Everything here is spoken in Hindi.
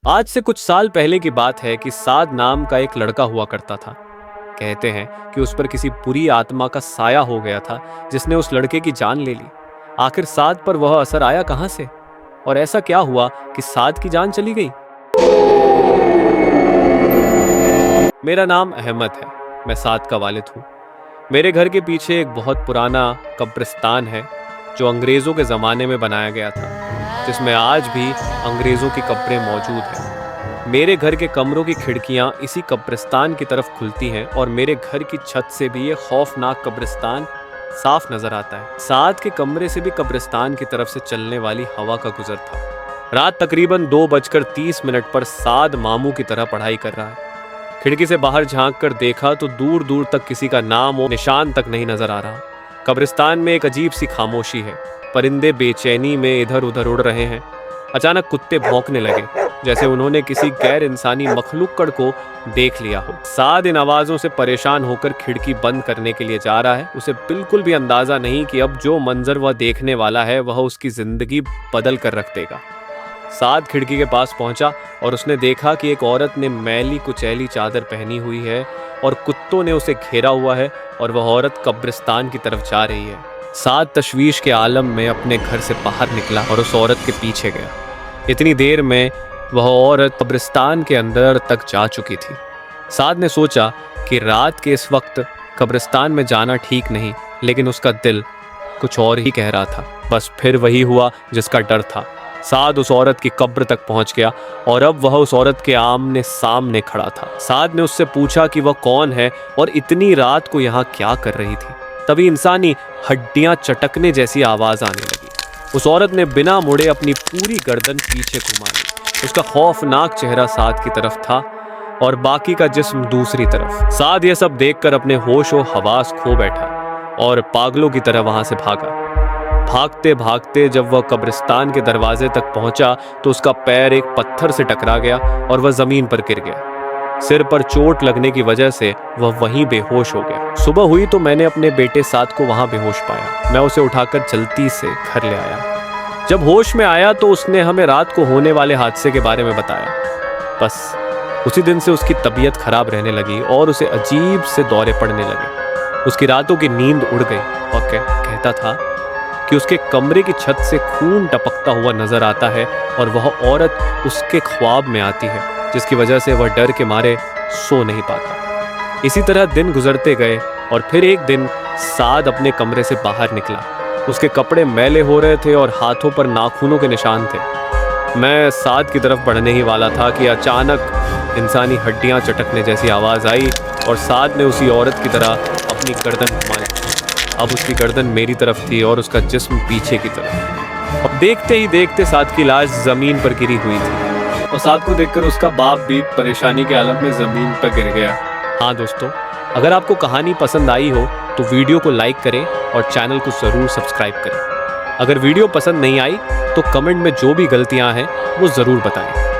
आज से कुछ साल पहले की बात है कि साद नाम का एक लड़का हुआ करता था। कहते हैं कि उस पर किसी बुरी आत्मा का साया हो गया था जिसने उस लड़के की जान ले ली। आखिर साद पर वह असर आया कहां से और ऐसा क्या हुआ कि साद की जान चली गई। मेरा नाम अहमद है, मैं साद का वालिद हूँ। मेरे घर के पीछे एक बहुत पुराना कब्रिस्तान है जो अंग्रेज़ों के ज़माने में बनाया गया था, जिसमें आज भी अंग्रेज़ों की कब्रें मौजूद हैं। मेरे घर के कमरों की खिड़कियाँ इसी कब्रिस्तान की तरफ खुलती हैं और मेरे घर की छत से भी ये खौफनाक कब्रिस्तान साफ नजर आता है। साद के कमरे से भी कब्रिस्तान की तरफ से चलने वाली हवा का गुजर था। रात तकरीबन 2:30 पर साद मामू की तरह पढ़ाई कर रहा है। खिड़की से बाहर झांक कर देखा तो दूर दूर तक किसी का नाम और निशान तक नहीं नजर आ रहा। कब्रिस्तान में एक अजीब सी खामोशी है। परिंदे बेचैनी में इधर उधर उड़ रहे हैं। अचानक कुत्ते भौंकने लगे, जैसे उन्होंने किसी गैर इंसानी मखलूकड़ को देख लिया हो। साद इन आवाज़ों से परेशान होकर खिड़की बंद करने के लिए जा रहा है। उसे बिल्कुल भी अंदाज़ा नहीं कि अब जो मंजर वह देखने वाला है वह उसकी ज़िंदगी बदल कर रख देगा। साद खिड़की के पास पहुंचा और उसने देखा कि एक औरत ने मैली कुचैली चादर पहनी हुई है और कुत्तों ने उसे घेरा हुआ है और वह औरत कब्रिस्तान की तरफ जा रही है। साद तशवीश के आलम में अपने घर से बाहर निकला और उस औरत के पीछे गया। इतनी देर में वह औरत कब्रिस्तान के अंदर तक जा चुकी थी। साद ने सोचा कि रात के इस वक्त कब्रिस्तान में जाना ठीक नहीं, लेकिन उसका दिल कुछ और ही कह रहा था। बस फिर वही हुआ जिसका डर था। साद उस औरत की कब्र तक पहुंच गया और अब वह उस औरत के आमने सामने खड़ा था। साद ने उससे पूछा कि वह कौन है और इतनी रात को यहाँ क्या कर रही थी। तभी इंसानी हड्डियां चटकने जैसी आवाज आने लगी। उस औरत ने बिना मुड़े अपनी पूरी गर्दन पीछे घुमा ली। उसका खौफनाक चेहरा साद की तरफ था और बाकी का जिस्म दूसरी तरफ। साद यह सब देखकर अपने होश व हवास खो बैठा और पागलों की तरह वहां से भागा। भागते भागते जब वह कब्रिस्तान के दरवाजे तक पहुंचा तो उसका पैर एक पत्थर से टकरा गया और वह जमीन पर गिर गया। सिर पर चोट लगने की वजह से वह वहीं बेहोश हो गया। सुबह हुई तो मैंने अपने बेटे साद को वहां बेहोश पाया। मैं उसे उठाकर जल्दी से घर ले आया। जब होश में आया तो उसने हमें रात को होने वाले हादसे के बारे में बताया। बस उसी दिन से उसकी तबीयत खराब रहने लगी और उसे अजीब से दौरे पड़ने लगे। उसकी रातों की नींद उड़ गई और कहता था कि उसके कमरे की छत से खून टपकता हुआ नजर आता है और वह औरत उसके ख्वाब में आती है, जिसकी वजह से वह डर के मारे सो नहीं पाता। इसी तरह दिन गुजरते गए और फिर एक दिन साद अपने कमरे से बाहर निकला। उसके कपड़े मैले हो रहे थे और हाथों पर नाखूनों के निशान थे। मैं साद की तरफ बढ़ने ही वाला था कि अचानक इंसानी हड्डियां चटकने जैसी आवाज़ आई और साद ने उसी औरत की तरह अपनी गर्दन घुमाई। अब उसकी गर्दन मेरी तरफ थी और उसका जिस्म पीछे की तरफ। अब देखते ही देखते साद की लाश जमीन पर गिरी हुई थी और साद को देखकर उसका बाप भी परेशानी के आलम में जमीन पर गिर गया। हाँ दोस्तों, अगर आपको कहानी पसंद आई हो तो वीडियो को लाइक करें और चैनल को ज़रूर सब्सक्राइब करें। अगर वीडियो पसंद नहीं आई तो कमेंट में जो भी गलतियां हैं वो ज़रूर बताएं।